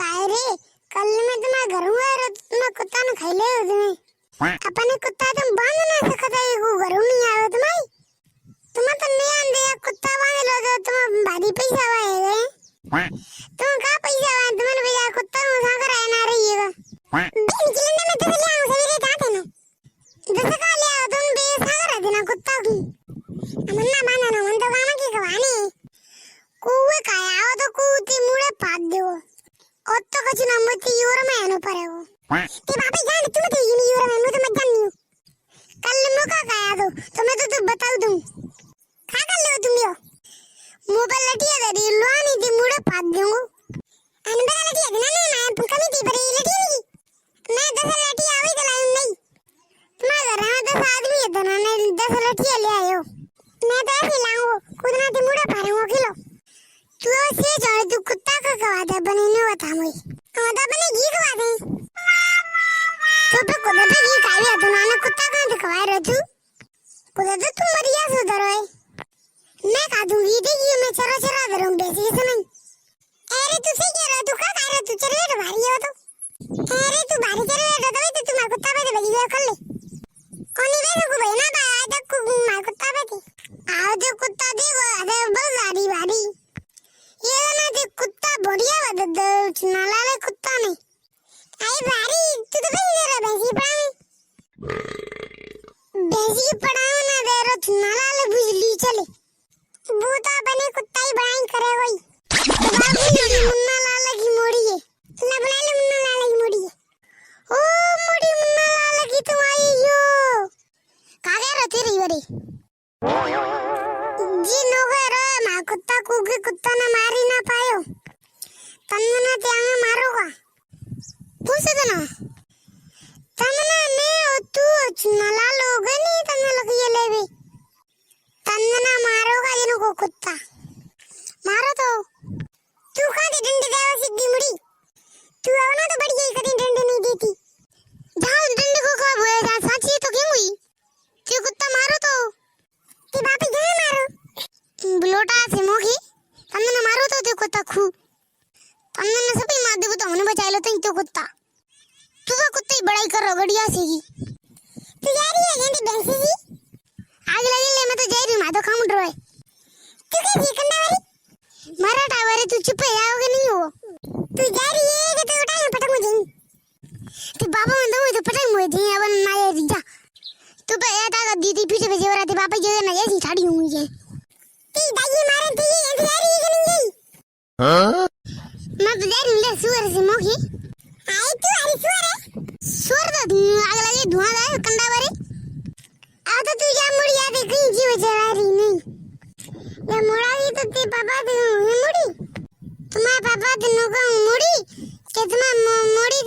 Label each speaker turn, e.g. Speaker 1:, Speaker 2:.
Speaker 1: काय रे, कल मैं तुम्हारे घर हुआ रे, तुम्हारा कुत्ता ने खाई ले तुम्हें। अपने कुत्ता तुम बांध ना सकता है, वो घर नहीं आवे तुम्हारी। तुम्हें तो नहीं आंदे कुत्ता बांध लो तो तुम भारी पैसा वाएगा। तुम का पैसा वाए तुम्हें भैया कुत्ता नु सागर आए ना रहिएगा। निकलने में तो ले आओ सवेरे जाते ना। दस का ले आओ तुम बे सागर देना कुत्ता की। मन्ना माना ना मन तो गाना की कहानी। कुए का आओ तो कुत्ती मुड़े पाद दो। ओत्तो कछु ना मुझे यूर में आने पड़े वो। ते बाबा जान तुम तो यूर में मुझे मत जाननी हो। कल मुका खाया तो तुम्हें तो बताऊं तुम। खा कर लो तुम यो। मोबाइल लटिया दे दी लुआनी थी मुड़े पाद दूँगा। अनबे का लटिया देना नहीं मैं कमी थी पर ये लटिया नहीं। मैं 10 लटिया अभी दिलाई नहीं। तुम्हारे घर में 10 आदमी है तो ना 10 लटिया ले आयो। मैं तो ऐसे लाऊंगा खुद ना थी मुड़े पारूंगा किलो। तू ऐसे जाने तू कुत्ता का कवादा बने नहीं बता मुझे। कवादा बने घी कवादे। तो पे कुत्ते पे घी खाई है तो ना कुत्ता कहाँ से कवाए रहे तू? कुत्ता तो तुम मरिया सुधरो है। मैं खा दूँगी देखिए मैं चरा चरा दरूँ बेसी समय। अरे तू सही कह रहा तू क्या खा रहा तू चले तो भारी हो तो। अरे तू भारी चले तो तभी तो तुम्हारा कुत्ता पे बगी हुआ कर ले। कौन ही वैसे को भाई ना भाई आज तक तुम्हारा कुत्ता पे थी। आओ जो कुत्ता देखो अरे बहुत भारी भारी। ये ना जो कुत्ता बढ़िया बता दो नालाले कुत्ता नहीं। आई भारी तू तो कैसे दे रहा भैंसी पढ़ाने? भैंसी की पढ़ाने ना दे रहा नालाले बुझली चले। वो तो अपने कुत्ता ही बढ़ाई करे कोई। तो बाबू मुन्ना लाला की मोड़ी है। ना बना ले मुन्ना लाला की मोड़ी है। ओ मोड़ी मुन्ना लाला की तुम आई यो। कागे रहती रही बड़ी। जी नोकर माँ कुत्ता कुके कुत्ता ना मारी ना पायो। तन्ने ना त्यागा मारोगा। पूछे तो ना। तन्ने मैं तू नाला लोगे नहीं तन्ने लगी ये लेवे। तन्ने ना मारोगा जिनको कुत्ता। मारो तो। तू कहाँ दी डंडी देवा सिद्धि मुड़ी। तू अपना तो बढ़िया ही कहीं डंडी नहीं देती। जहाँ डंडी को कब हुए जहाँ सांची तो क्यों हुई? तू कुत्ता मारो तो। ती बापी जहाँ मारो। ब्लोटा से मोगी तन्ने न मारो तो कुत्ता खू तन्ने न सभी मार देबो तो हमने बचा लो तो कुत्ता तू तो कुत्ते ही बड़ाई कर रगड़िया सेगी तू जा रही है गेंदी भैंसी जी आग लगे ले मैं तो जा रही मां तो खाम उड़ रहा है तू कैसी कंडा वाली मारा टावरे तू चुप है जाओगे नहीं हो तू जा रही है कि तू उठाए पटक मुझे तू बाबा मन दो तो पटक मुझे अब ना ये जा तू पे आता का दीदी पीछे पीछे हो रहा थी पापा जो ना जैसी छाड़ी हुई है ती दाई मारे ती ऐसे जा रही है कि नहीं गई हां मैं तो जा रही हूं ले सुअर से मोगी आई तू अरे सुअर है सुअर तो आग लगे धुआं है कंडा बारे आ तो तू जा मुड़ी आ दे कहीं जीव जला रही नहीं ये मोड़ा भी तो ते पापा दे मुड़ी तुम्हारे पापा दिनों को मुड़ी कि तुम्हारा मुड़ी